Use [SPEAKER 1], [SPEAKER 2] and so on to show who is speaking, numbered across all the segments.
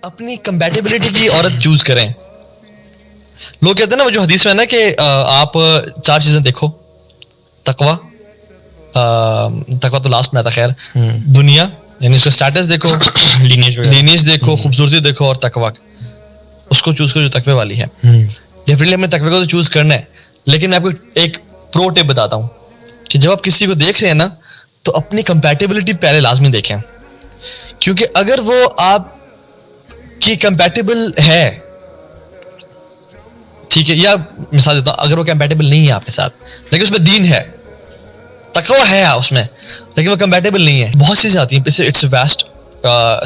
[SPEAKER 1] अपनी कंपैटिबिलिटी की औरत चूज करें। लोग कहते हैं ना वो जो हदीस में है ना कि आप चार चीजें देखो। तकवा, तकवा तो लास्ट में आता खैर। दुनिया यानी उसका स्टेटस देखो, लीनियज देखो, खूबसूरती देखो और तकवा उसको चूज करो जो तकवे वाली है। डेफिनेटली हमने तकवे को तो चूज करना है, लेकिन मैं आपको एक प्रो टिप बताता हूँ कि जब आप किसी को देख रहे हैं ना तो अपनी कंपैटिबिलिटी पहले लाजमी देखें, क्योंकि अगर वो आप की कंपैटिबल है, ठीक है, या मिसाल देता हूँ, अगर वो कंपैटिबल नहीं है आपके साथ लेकिन उसमें दीन है, तकवा है उसमें, लेकिन वो कंपैटिबल नहीं है, बहुत चीजें आती हैं। It's waste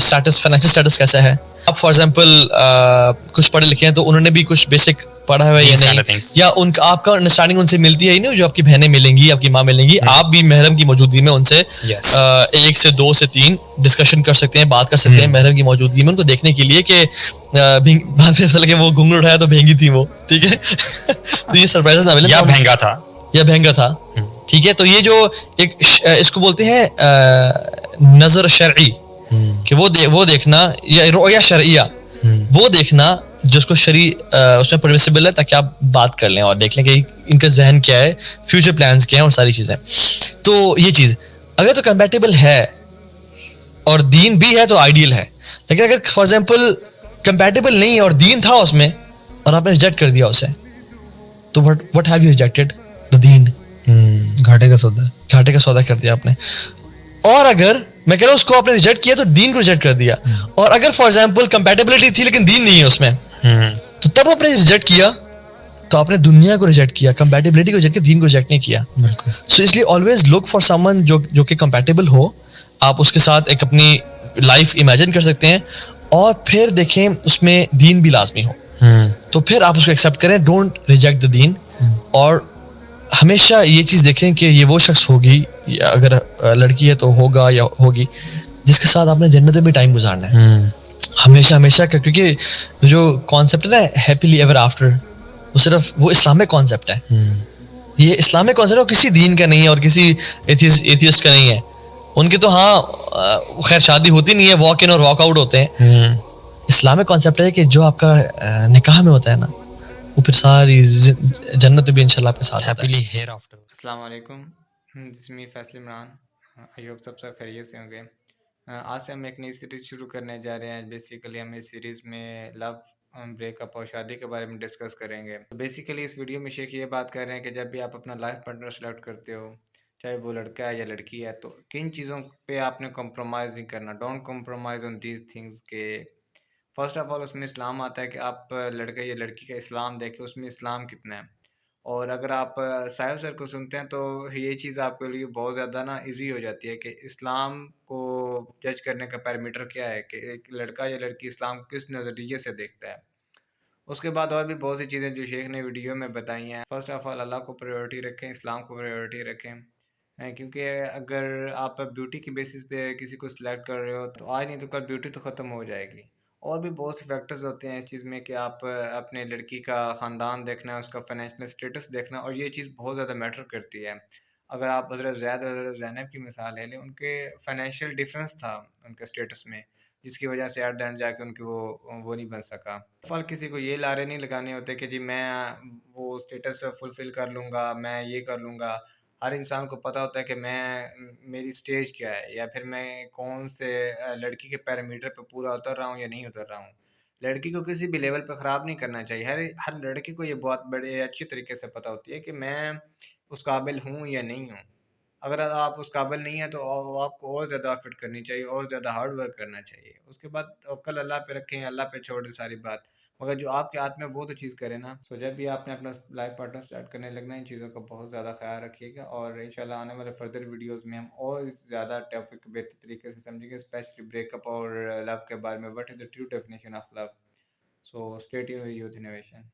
[SPEAKER 1] status, financial status कैसा है। अब फॉर एग्जांपल कुछ पढ़े लिखे हैं तो उन्होंने भी कुछ बेसिक पढ़ा हुआ है या नहीं, या उनका आपका अंडरस्टैंडिंग उनसे मिलती है ही नहीं, जो आपकी बहनें मिलेंगी, आपकी माँ मिलेंगी, आप भी महरम की मौजूदगी में उनसे एक से दो से तीन डिस्कशन कर सकते हैं, बात कर सकते हैं महरम की मौजूदगी में, उनको देखने के लिए कि बाद में ऐसा लगे वो घुंघरू उठाया तो भेंगी थी वो, ठीक है। तो ये सरप्राइजेस ना मिले
[SPEAKER 2] या महंगा था,
[SPEAKER 1] या महंगा था, ठीक है। तो ये जो एक इसको बोलते हैं नजर शरई, कि वो देखना, या रोया शरइया, वो देखना जिसको शरी उसमें परमिसिबल है, ताकि आप बात कर लें और देख लें कि इनका जहन क्या है, फ्यूचर प्लान्स क्या हैं और सारी चीजें। तो ये चीज अगर तो कंपैटिबल है और दीन भी है तो आइडियल है, लेकिन अगर फॉर एग्जाम्पल कंपैटिबल नहीं है और दीन था उसमें और आपने रिजेक्ट कर दिया उसे, तो what have you rejected? The दीन। घाटे का सौदा कर दिया आपने। और अगर मैं कह रहा हूं उसको आपने रिजेक्ट किया तो दीन को रिजेक्ट कर दिया। और अगर फॉर एग्जाम्पल कंपैटिबिलिटी थी लेकिन दीन नहीं है उसमें, तो तब आपने रिजेक्ट किया, तो आपने दुनिया को रिजेक्ट किया, कंपैटिबिलिटी को रिजेक्ट किया, दीन को रिजेक्ट नहीं किया। सो इसलिए ऑलवेज लुक फॉर समवन जो कि कंपैटिबल हो, आप उसके साथ एक अपनी लाइफ इमेजिन कर सकते हैं, और फिर देखें उसमें दीन भी लाजमी हो, तो फिर आप उसको एक्सेप्ट करें, डोंट रिजेक्ट द दीन। और हमेशा ये चीज देखें कि ये वो शख्स होगी, या अगर लड़की है तो होगा या होगी, जिसके साथ आपने जन्नत में भी टाइम गुजारना है, हमेशा हमेशा का। क्योंकि जो कॉन्सेप्ट है ना हैप्पीली एवर आफ्टर, वो सिर्फ वो इस्लामिक कॉन्सेप्ट है। ये इस्लामिक कॉन्सेप्ट है, किसी दीन का नहीं है और किसी एथियस्ट का नहीं है। उनके तो हाँ खैर शादी होती नहीं है, वॉक इन और वॉक आउट होते हैं। इस्लामिक कॉन्सेप्ट है कि जो आपका निकाह में होता है ना, वो फिर सारी जन्नत भी इंशाल्लाह आपके साथ हैप्पीली हियर आफ्टर।
[SPEAKER 3] अस्सलाम वालेकुम, this me Faisal Imran. I hope सब खैरियत से होंगे। आज से हम एक नई सीरीज़ शुरू करने जा रहे हैं। बेसिकली हम इस सीरीज़ में लव, ब्रेकअप और शादी के बारे में डिस्कस करेंगे। तो बेसिकली इस वीडियो में शेख ये बात कर रहे हैं कि जब भी आप अपना लाइफ पार्टनर सेलेक्ट करते हो, चाहे वो लड़का है या लड़की है, तो किन चीज़ों पे आपने कॉम्प्रोमाइज़ नहीं करना। Don't compromise on these things के फर्स्ट ऑफ ऑल उसमें इस्लाम आता है कि आप लड़के या लड़की का इस्लाम देखें, उसमें इस्लाम कितना है। और अगर आप साहिल सर को सुनते हैं तो ये चीज़ आपके लिए बहुत ज़्यादा ना इजी हो जाती है कि इस्लाम को जज करने का पैरामीटर क्या है, कि एक लड़का या लड़की इस्लाम को किस नज़रिए से देखता है। उसके बाद और भी बहुत सी चीज़ें जो शेख ने वीडियो में बताई हैं। फ़र्स्ट ऑफ़ ऑल अल्लाह को प्रायोरिटी रखें, इस्लाम को प्रायोरिटी रखें। क्योंकि अगर आप ब्यूटी की बेसिस पे किसी को सिलेक्ट कर रहे हो तो आज नहीं तो कल ब्यूटी तो ख़त्म हो जाएगी। और भी बहुत से फैक्टर्स होते हैं इस चीज़ में कि आप अपने लड़की का ख़ानदान देखना है, उसका फाइनेंशियल स्टेटस देखना है, और ये चीज़ बहुत ज़्यादा मैटर करती है। अगर आप हज़रत ज़ैद और हज़रत ज़ैनब की मिसाल ले लें, उनके फाइनेंशियल डिफरेंस था उनके स्टेटस में, जिसकी वजह से एट द एंड जाके उनकी वो नहीं बन सका। फल किसी को ये लारे नहीं लगाने होते कि जी मैं वो स्टेटस फुलफ़िल कर लूँगा, मैं ये कर लूँगा। हर इंसान को पता होता है कि मेरी स्टेज क्या है, या फिर मैं कौन से लड़की के पैरामीटर पे पूरा उतर रहा हूँ या नहीं उतर रहा हूँ। लड़की को किसी भी लेवल पे ख़राब नहीं करना चाहिए। हर हर लड़की को ये बहुत बड़े अच्छी तरीके से पता होती है कि मैं उस काबिल हूँ या नहीं हूँ। अगर आप उस काबिल नहीं हैं तो आपको और ज़्यादा एफ़र्ट करनी चाहिए और ज़्यादा हार्ड वर्क करना चाहिए। उसके बाद तवक्कल अल्लाह पे रखें, अल्लाह पे छोड़ दें सारी बात। मगर जो आपके हाथ में वो तो चीज़ करें ना। सो जब भी आपने अपना लाइफ पार्टनर स्टार्ट करने लगना, इन चीज़ों का बहुत ज़्यादा ख़्याल रखिएगा, और इंशाल्लाह आने वाले फर्दर वीडियोज़ में हम और ज़्यादा टॉपिक बेहतर तरीके से समझेंगे, स्पेशली ब्रेकअप और लव के बारे में। What is the true definition of love. So stay tuned with youth innovation.